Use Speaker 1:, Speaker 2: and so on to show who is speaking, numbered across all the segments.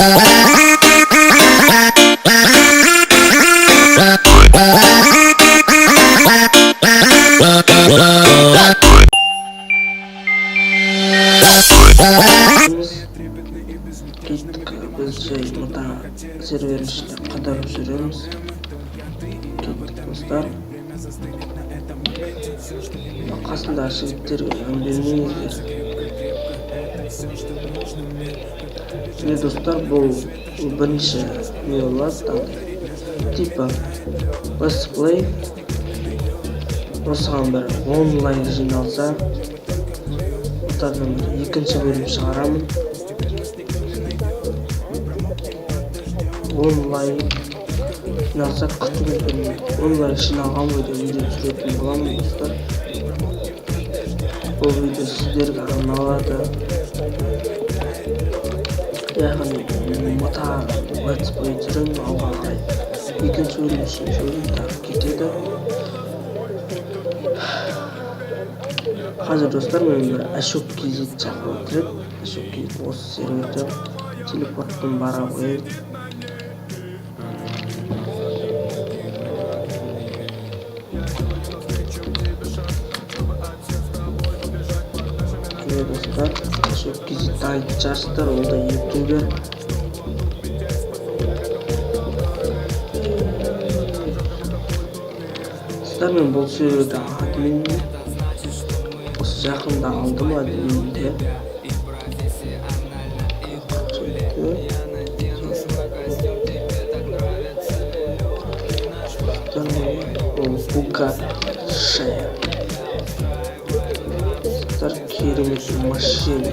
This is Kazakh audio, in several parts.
Speaker 1: Kettik, biz mata server işine qadar жүрөбүз. Kettik достар. Қасында жігіттерге өндірмеңіздер. Міне достар, бұл бірінші не болады, типа let's play. Осыған бір онлайн жиналса, отадан екінші бөлім шығарамын. Онлайн жиналса күтіңіздер. Онлайн жиналған бойда видео түсіретін боламын достар. Бұл видео сіздерге арналады. Яғни мата let's play түрін алға қарай. Екінші бөлім, үшінші бөлім тағы кетеді. Қазір достар, мен бір Ашок кезет шақырып отырып, Ашок кезет осы серверде телепорттан бара қойып. Міне достар, Ашок кезетті айтып жарыстар, ол да ютубер. Достар, мен бұл серверде админмін. Жақында алдым админді. Ол бука шая. Достар, керемет машина.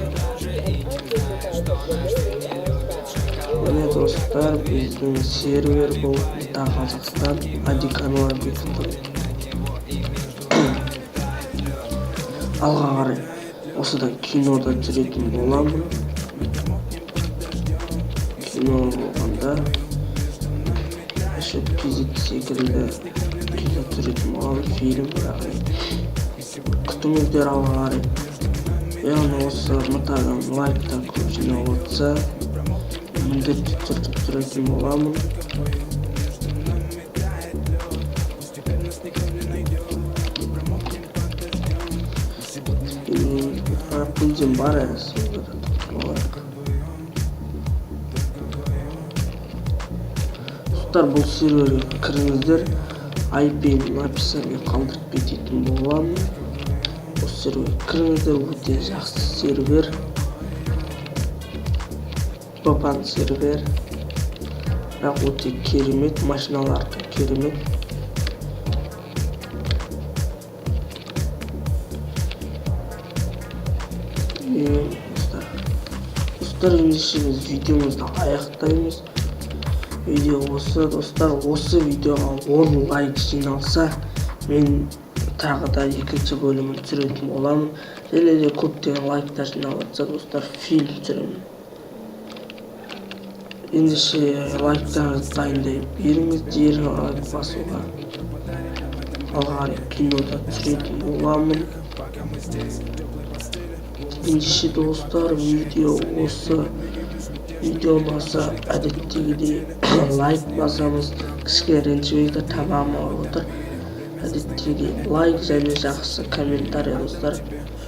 Speaker 1: Міне достар, біздің сервер бұл Қазақстан Адикануар бекітті. Алға қарай осыдан кинода жүретін боламын. Кино болғанда Ашок кезет секілді кино түсіретін боламын, фильм. Күтіңіздер алға қарай. Яғни осы матадан лайктар көп жинап отырса, міндетті түрде түсіретін боламын. Пылден бар әз. Достар, бұл серверге кіріңіздер. IP-ні описание қалдырып кететін боламын. Бұл серверге кіріңіздер, өте жақсы сервер. Бапан сервер. Бірақ өте керемет, машиналарды керемет. Достар, ендеше біз видеомызды аяқтаймыз. Видео осы, достар, осы видеоға 10 лайк жиналса, мен тағы да екінші бөлімін түсіретін боламын. Және де көптеген лайктар жиналып жатса, достар, фильм түсіремін. Ендеше лайктарыңызды дайындай беріңіз, лайк басуға. Алға қарай кинода түсіретін боламын. Ендеше достар, видео осы. Видео баса әдеттегідей лайк басамыз. Кішке ренжімейді, тамамы отыр. Әдеттегідей лайк және жақсы комментарий достар.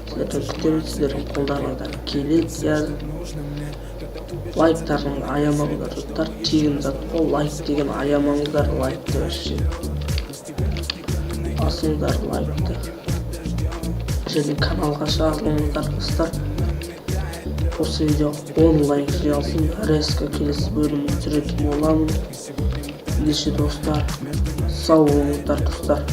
Speaker 1: Сіздерден күтемін, сіздердің қолдарыңыздан келеді. Лайктардың аямаңыздар достар. Тегін зат ол лайк деген аямаңыздар. Лайкты өші басыңыздар лайкты. Және каналға шақырыңыздар достар. Осы видео 10 лайк жиналсын, резко келесі бөлімін түсіретін боламын. Ендеше достар, сау болыңыздар достар.